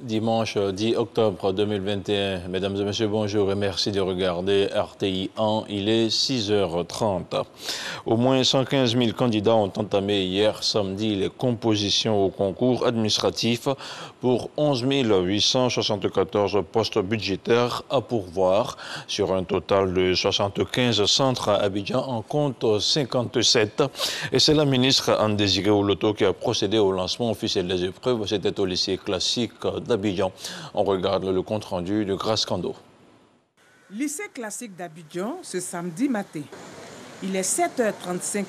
Dimanche 10 octobre 2021. Mesdames et messieurs, bonjour et merci de regarder RTI 1. Il est 6h30. Au moins 115 000 candidats ont entamé hier samedi les compositions au concours administratif pour 11 874 postes budgétaires à pourvoir. Sur un total de 75 centres à Abidjan, en compte 57. Et c'est la ministre Anne Désiré Oloto qui a procédé au lancement officiel des épreuves. C'était au lycée classique d'Abidjan. On regarde le compte-rendu de Grace Kando. Lycée classique d'Abidjan, ce samedi matin. Il est 7h35.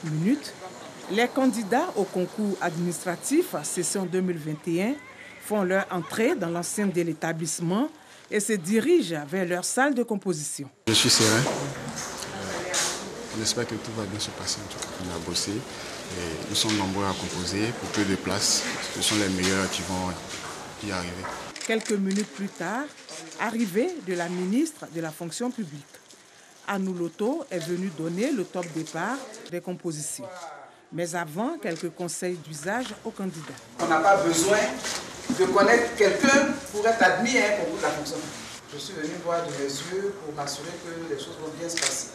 Les candidats au concours administratif session 2021 font leur entrée dans l'enceinte de l'établissement et se dirigent vers leur salle de composition. Je suis serein. On espère que tout va bien se passer. En tout cas, on a bossé. Et nous sommes nombreux à composer pour peu de places. Ce sont les meilleurs qui vont y arriver. Quelques minutes plus tard, arrivée de la ministre de la fonction publique. Anne Oloto est venue donner le top départ des compositions. Mais avant, quelques conseils d'usage aux candidats. On n'a pas besoin de connaître quelqu'un pour être admis à un concours de la fonction. Je suis venu voir de mes yeux pour m'assurer que les choses vont bien se passer.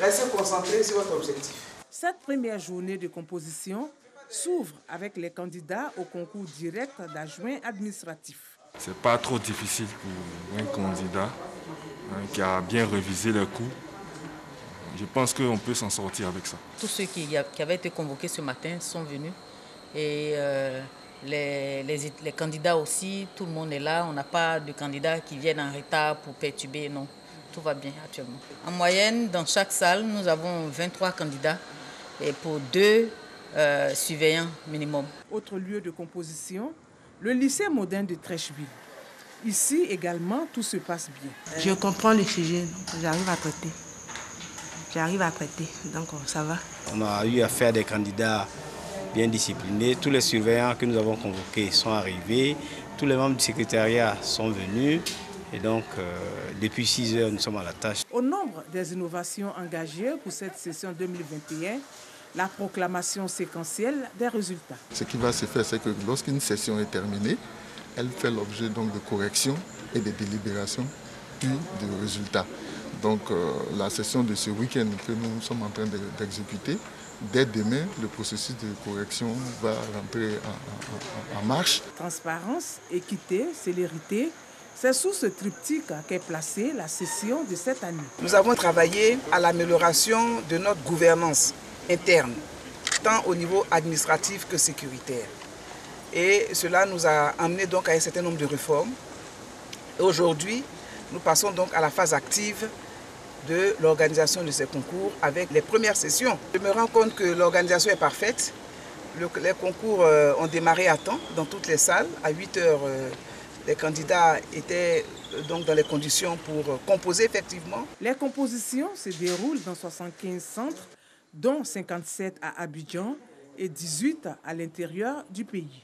Restez concentrés sur votre objectif. Cette première journée de composition s'ouvre avec les candidats au concours direct d'adjoint administratif. Ce n'est pas trop difficile pour un candidat qui a bien révisé les cours. Je pense qu'on peut s'en sortir avec ça. Tous ceux qui avaient été convoqués ce matin sont venus. Et les candidats aussi, tout le monde est là. On n'a pas de candidats qui viennent en retard pour perturber, non. Tout va bien actuellement. En moyenne, dans chaque salle, nous avons 23 candidats et pour 2 surveillants minimum. Autre lieu de composition, le lycée moderne de Trècheville. Ici également, tout se passe bien. Je comprends le sujet, j'arrive à traiter. Donc ça va. On a eu affaire à des candidats bien disciplinés. Tous les surveillants que nous avons convoqués sont arrivés. Tous les membres du secrétariat sont venus. Et donc, depuis 6 heures, nous sommes à la tâche. Au nombre des innovations engagées pour cette session 2021, la proclamation séquentielle des résultats. Ce qui va se faire, c'est que lorsqu'une session est terminée, elle fait l'objet donc de corrections et de délibérations, puis de résultats. Donc, la session de ce week-end que nous sommes en train d'exécuter, dès demain, le processus de correction va rentrer en marche. Transparence, équité, célérité. C'est sous ce triptyque qu'est placée la session de cette année. Nous avons travaillé à l'amélioration de notre gouvernance interne, tant au niveau administratif que sécuritaire. Et cela nous a amené donc à un certain nombre de réformes. Et aujourd'hui, nous passons donc à la phase active de l'organisation de ces concours avec les premières sessions. Je me rends compte que l'organisation est parfaite. Les concours ont démarré à temps dans toutes les salles. À 8 heures, les candidats étaient donc dans les conditions pour composer effectivement. Les compositions se déroulent dans 75 centres, dont 57 à Abidjan et 18 à l'intérieur du pays.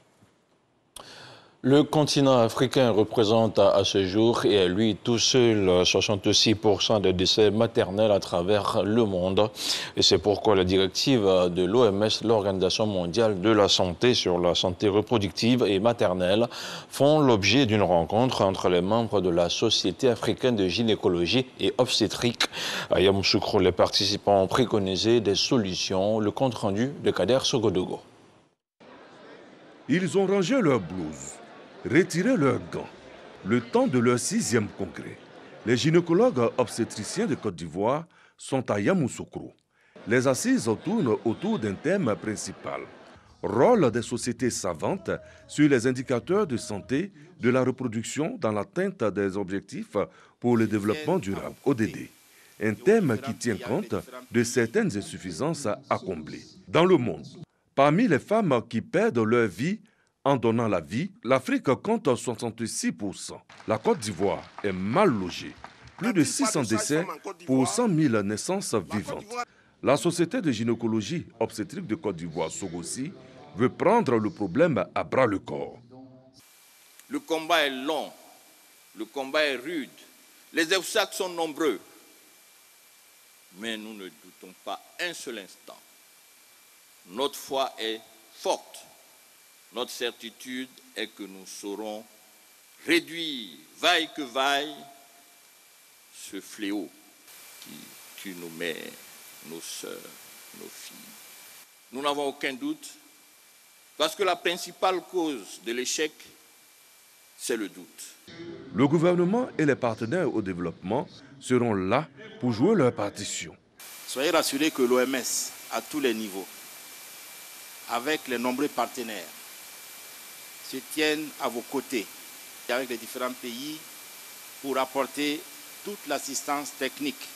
Le continent africain représente à ce jour et à lui tout seul 66% des décès maternels à travers le monde. Et c'est pourquoi la directive de l'OMS, l'Organisation mondiale de la santé sur la santé reproductive et maternelle, font l'objet d'une rencontre entre les membres de la Société africaine de gynécologie et obstétrique. À Yamoussoukro, les participants ont préconisé des solutions. Le compte-rendu de Kader Sogodogo. Ils ont rangé leurs blouses, retiré leurs gants. Le temps de leur 6e congrès, les gynécologues obstétriciens de Côte d'Ivoire sont à Yamoussoukro. Les assises tournent autour d'un thème principal. Rôle des sociétés savantes sur les indicateurs de santé de la reproduction dans l'atteinte des objectifs pour le développement durable, ODD. Un thème qui tient compte de certaines insuffisances à combler. Dans le monde, parmi les femmes qui perdent leur vie en donnant la vie, l'Afrique compte 66%. La Côte d'Ivoire est mal logée. Plus de 600 décès pour 100 000 naissances vivantes. La Société de gynécologie obstétrique de Côte d'Ivoire, Sogossi, veut prendre le problème à bras-le-corps. Le combat est long, le combat est rude, les obstacles sont nombreux. Mais nous ne doutons pas un seul instant. Notre foi est forte. Notre certitude est que nous saurons réduire, vaille que vaille, ce fléau qui tue nos mères, nos sœurs, nos filles. Nous n'avons aucun doute, parce que la principale cause de l'échec, c'est le doute. Le gouvernement et les partenaires au développement seront là pour jouer leur partition. Soyez rassurés que l'OMS, à tous les niveaux, avec les nombreux partenaires, se tiennent à vos côtés et avec les différents pays pour apporter toute l'assistance technique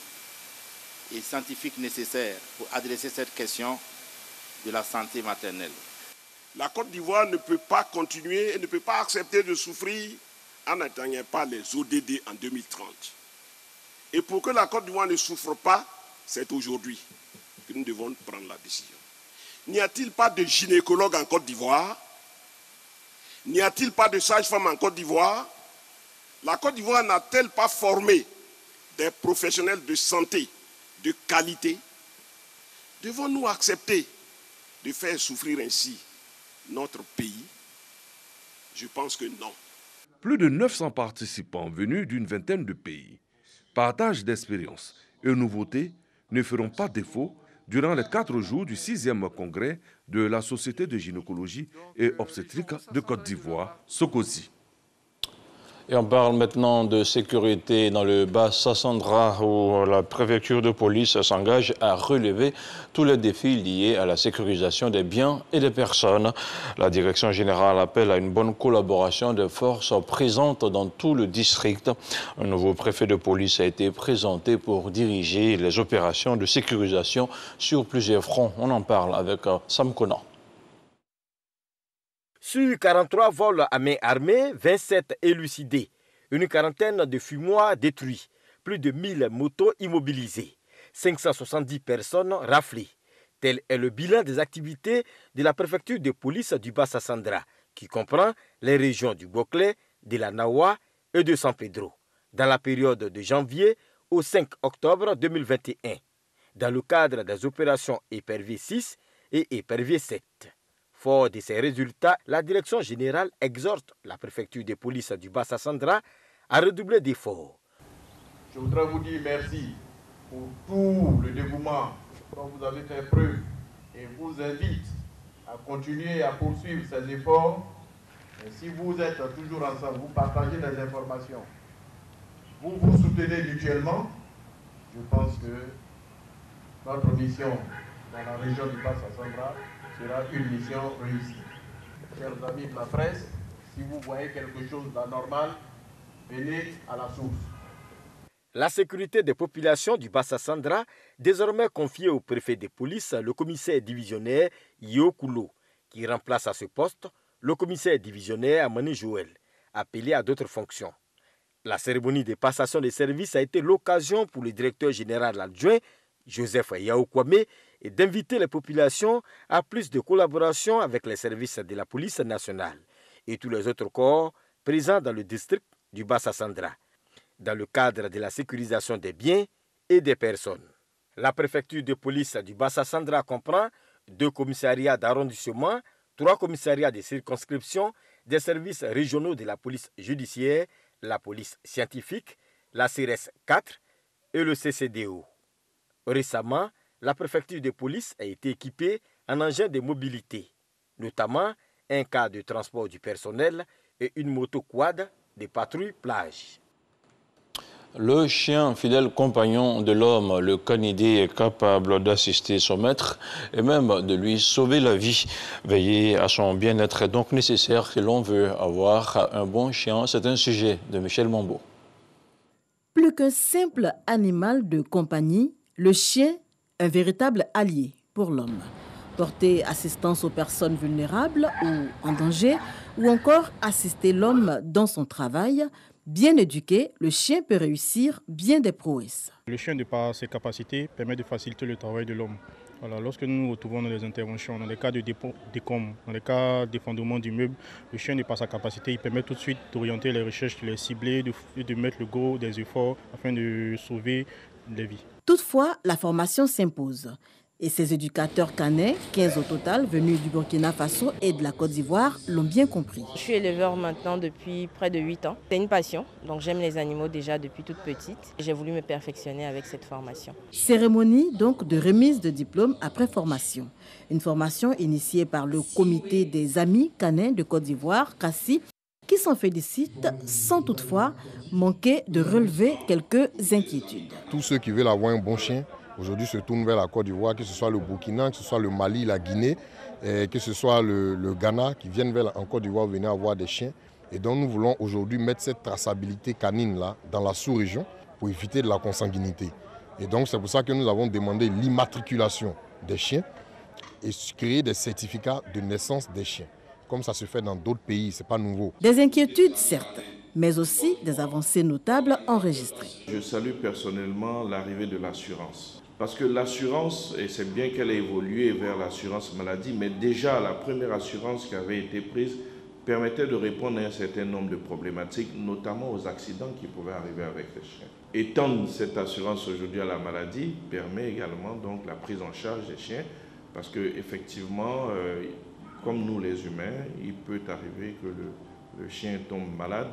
et scientifique nécessaire pour adresser cette question de la santé maternelle. La Côte d'Ivoire ne peut pas continuer et ne peut pas accepter de souffrir en n'atteignant pas les ODD en 2030. Et pour que la Côte d'Ivoire ne souffre pas, c'est aujourd'hui que nous devons prendre la décision. N'y a-t-il pas de gynécologues en Côte d'Ivoire? N'y a-t-il pas de sages-femmes en Côte d'Ivoire? La Côte d'Ivoire n'a-t-elle pas formé des professionnels de santé de qualité? Devons-nous accepter de faire souffrir ainsi notre pays? Je pense que non. Plus de 900 participants venus d'une vingtaine de pays. Partage d'expériences et nouveautés ne feront pas défaut durant les 4 jours du 6e congrès de la Société de gynécologie et obstétrique de Côte d'Ivoire, Sokosi. Et on parle maintenant de sécurité dans le Bas-Sassandra où la préfecture de police s'engage à relever tous les défis liés à la sécurisation des biens et des personnes. La direction générale appelle à une bonne collaboration des forces présentes dans tout le district. Un nouveau préfet de police a été présenté pour diriger les opérations de sécurisation sur plusieurs fronts. On en parle avec Sam Conan. Sur 43 vols à main armée, 27 élucidés, une quarantaine de fumoirs détruits, plus de 1000 motos immobilisées, 570 personnes raflées. Tel est le bilan des activités de la préfecture de police du Bas-Sassandra, qui comprend les régions du Boclé, de la Nawa et de San Pedro, dans la période de janvier au 5 octobre 2021, dans le cadre des opérations Épervier 6 et Épervier 7. Fort de ces résultats, la direction générale exhorte la préfecture de police du Bas-Sassandra à redoubler d'efforts. Je voudrais vous dire merci pour tout le dévouement dont vous avez fait preuve et vous invite à continuer à poursuivre ces efforts. Et si vous êtes toujours ensemble, vous partagez des informations, vous vous soutenez mutuellement, je pense que notre mission dans la région du Bas-Sassandra sera une mission réussie. Chers amis de la presse, si vous voyez quelque chose d'anormal, venez à la source. La sécurité des populations du Bas-Sassandra, désormais confiée au préfet de police, le commissaire divisionnaire Yo Koulo, qui remplace à ce poste le commissaire divisionnaire Amani Joël, appelé à d'autres fonctions. La cérémonie de passation des services a été l'occasion pour le directeur général adjoint, Joseph Yaoukwame, et d'inviter les populations à plus de collaboration avec les services de la police nationale et tous les autres corps présents dans le district du Bas-Sassandra, dans le cadre de la sécurisation des biens et des personnes. La préfecture de police du Bas-Sassandra comprend 2 commissariats d'arrondissement, 3 commissariats de circonscription, des services régionaux de la police judiciaire, la police scientifique, la CRS 4 et le CCDO. Récemment, la préfecture de police a été équipée en engins de mobilité, notamment un car de transport du personnel et une moto quad de patrouille plage. Le chien, fidèle compagnon de l'homme, le canidé, est capable d'assister son maître et même de lui sauver la vie. Veiller à son bien-être est donc nécessaire si l'on veut avoir un bon chien. C'est un sujet de Michel Mambo. Plus qu'un simple animal de compagnie, le chien, un véritable allié pour l'homme. Porter assistance aux personnes vulnérables ou en danger, ou encore assister l'homme dans son travail, bien éduqué, le chien peut réussir bien des prouesses. Le chien, de par ses capacités, permet de faciliter le travail de l'homme. Voilà, lorsque nous nous retrouvons dans les interventions, dans les cas de décombres, dans les cas d'effondrement d'immeubles, le chien, de par sa capacité, il permet tout de suite d'orienter les recherches, de les cibler, de mettre le gros des efforts afin de sauver des vies. Toutefois, la formation s'impose. Et ces éducateurs canets, 15 au total, venus du Burkina Faso et de la Côte d'Ivoire, l'ont bien compris. Je suis éleveur maintenant depuis près de 8 ans. C'est une passion, donc j'aime les animaux déjà depuis toute petite. J'ai voulu me perfectionner avec cette formation. Cérémonie donc de remise de diplôme après formation. Une formation initiée par le comité des amis canins de Côte d'Ivoire, CACI, qui s'en félicite sans toutefois manquer de relever quelques inquiétudes. Tous ceux qui veulent avoir un bon chien, aujourd'hui se tournent vers la Côte d'Ivoire, que ce soit le Burkina, que ce soit le Mali, la Guinée, que ce soit le Ghana, qui viennent en Côte d'Ivoire venir avoir des chiens. Et donc nous voulons aujourd'hui mettre cette traçabilité canine-là dans la sous-région pour éviter de la consanguinité. Et donc c'est pour ça que nous avons demandé l'immatriculation des chiens et créer des certificats de naissance des chiens. Comme ça se fait dans d'autres pays, ce n'est pas nouveau. Des inquiétudes, certes, mais aussi des avancées notables enregistrées. Je salue personnellement l'arrivée de l'assurance. Parce que l'assurance, et c'est bien qu'elle ait évolué vers l'assurance maladie, mais déjà la première assurance qui avait été prise permettait de répondre à un certain nombre de problématiques, notamment aux accidents qui pouvaient arriver avec les chiens. Étendre cette assurance aujourd'hui à la maladie permet également donc la prise en charge des chiens, parce qu'effectivement, comme nous les humains, il peut arriver que le chien tombe malade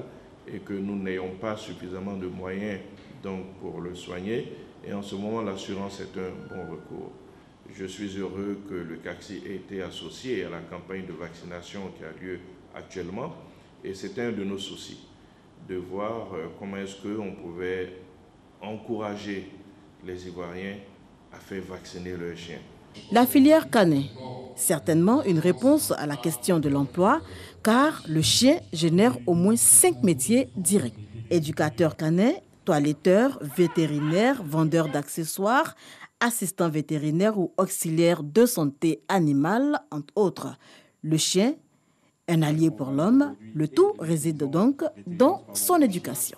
et que nous n'ayons pas suffisamment de moyens donc, pour le soigner. Et en ce moment, l'assurance est un bon recours. Je suis heureux que le CACI ait été associé à la campagne de vaccination qui a lieu actuellement. Et c'était un de nos soucis, de voir comment est-ce qu'on pouvait encourager les Ivoiriens à faire vacciner leurs chiens. La filière canin, certainement une réponse à la question de l'emploi, car le chien génère au moins 5 métiers directs. Éducateur canin, toiletteur, vétérinaire, vendeur d'accessoires, assistant vétérinaire ou auxiliaire de santé animale, entre autres. Le chien, un allié pour l'homme, le tout réside donc dans son éducation.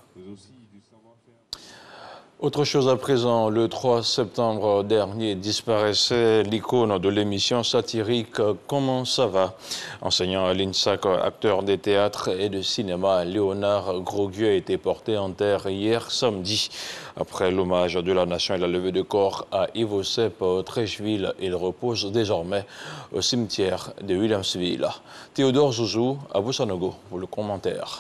Autre chose à présent, le 3 septembre dernier disparaissait l'icône de l'émission satirique « Comment ça va ?». Enseignant à l'INSAC, acteur des théâtres et de cinéma, Léonard Groguieu a été porté en terre hier samedi. Après l'hommage de la nation et la levée de corps à Ivo Sepp Treichville, il repose désormais au cimetière de Williamsville. Théodore Zouzou, à Boussanogo pour le commentaire.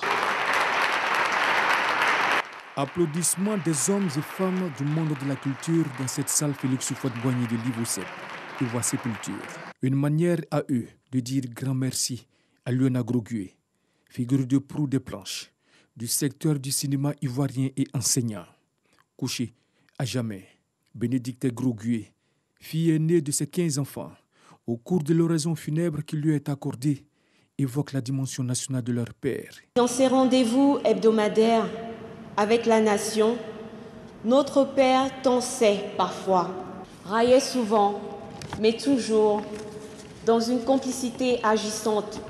Applaudissements des hommes et femmes du monde de la culture dans cette salle Félix Houphouët-Boigny de l'Ivo Sepp, Ivoire Sépulture. Une manière à eux de dire grand merci à Léonard Groguieu, figure de proue des planches, du secteur du cinéma ivoirien et enseignant. Couché à jamais, Bénédicte Groguieu, fille aînée de ses 15 enfants, au cours de l'oraison funèbre qui lui est accordée, évoque la dimension nationale de leur père. Dans ces rendez-vous hebdomadaires, avec la nation, notre père tensait parfois, raillait souvent, mais toujours dans une complicité agissante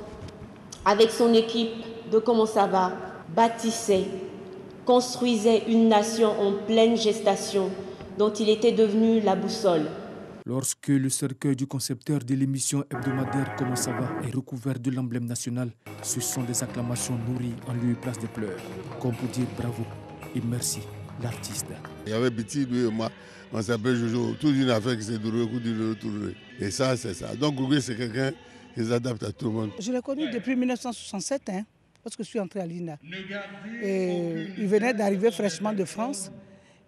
avec son équipe de Comment ça va, bâtissait, construisait une nation en pleine gestation dont il était devenu la boussole. Lorsque le cercueil du concepteur de l'émission hebdomadaire Comment ça va est recouvert de l'emblème national, ce sont des acclamations nourries en lieu et place de pleurs, comme pour dire bravo et merci l'artiste. Il y avait petit, lui et moi, on s'appelle Jojo, toute une affaire qui s'est tournée. Et ça, c'est ça. Donc Groguieu, c'est quelqu'un qui s'adapte à tout le monde. Je l'ai connu depuis 1967, parce que je suis entré à l'INA. Et il venait d'arriver fraîchement de France.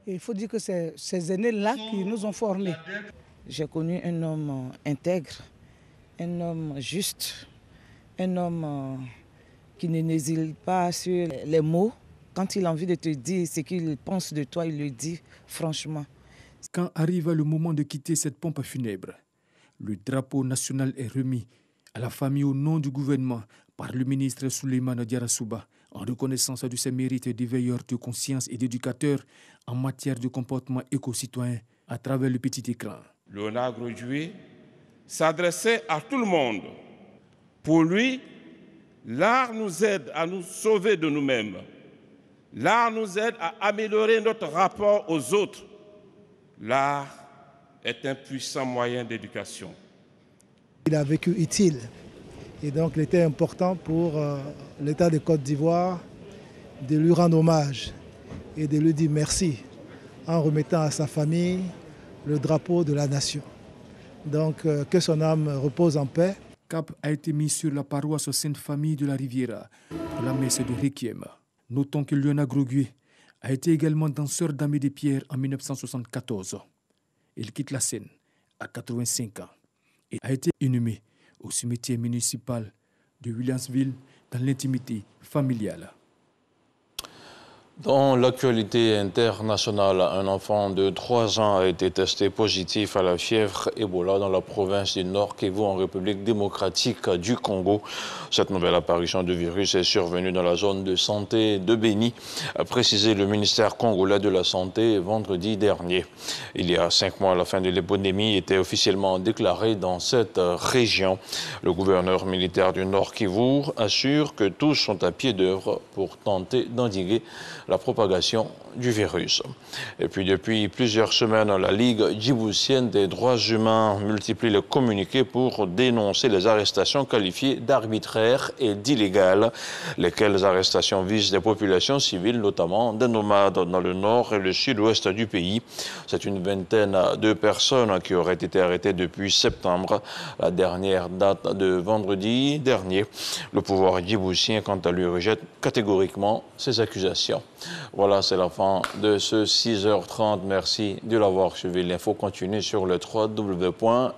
Et il faut dire que c'est ces aînés-là qui nous ont formés. J'ai connu un homme intègre, un homme juste, un homme qui n'hésite pas sur les mots. Quand il a envie de te dire ce qu'il pense de toi, il le dit franchement. Quand arriva le moment de quitter cette pompe funèbre, le drapeau national est remis à la famille au nom du gouvernement par le ministre Souleymane Diarra-Souba en reconnaissance de ses mérites de veilleur de conscience et d'éducateur en matière de comportement éco-citoyen à travers le petit écran. Léonard Groguieu s'adressait à tout le monde. Pour lui, l'art nous aide à nous sauver de nous-mêmes. L'art nous aide à améliorer notre rapport aux autres. L'art est un puissant moyen d'éducation. Il a vécu utile et donc il était important pour l'État de Côte d'Ivoire de lui rendre hommage et de lui dire merci en remettant à sa famille le drapeau de la nation. Donc que son âme repose en paix. Cap a été mis sur la paroisse Sainte-Famille de la Riviera pour la messe de Requiem. Notons que Liona Grogui a été également danseur d'Aimé des Pierres en 1974. Il quitte la scène à 85 ans et a été inhumé au cimetière municipal de Williamsville dans l'intimité familiale. Dans l'actualité internationale, un enfant de 3 ans a été testé positif à la fièvre Ebola dans la province du Nord Kivu en République démocratique du Congo. Cette nouvelle apparition du virus est survenue dans la zone de santé de Béni, a précisé le ministère congolais de la Santé vendredi dernier. Il y a 5 mois, la fin de l'épidémie était officiellement déclarée dans cette région. Le gouverneur militaire du Nord Kivu assure que tous sont à pied d'œuvre pour tenter d'endiguer la propagation du virus. Et puis depuis plusieurs semaines, la Ligue djiboutienne des droits humains multiplie les communiqués pour dénoncer les arrestations qualifiées d'arbitraires et d'illégales, lesquelles arrestations visent des populations civiles, notamment des nomades dans le nord et le sud-ouest du pays. C'est une vingtaine de personnes qui auraient été arrêtées depuis septembre, la dernière date de vendredi dernier. Le pouvoir djiboutien, quant à lui, rejette catégoriquement ces accusations. Voilà, c'est la fin de ce 6h30. Merci de l'avoir suivi. L'info continue sur le www.rti.ci.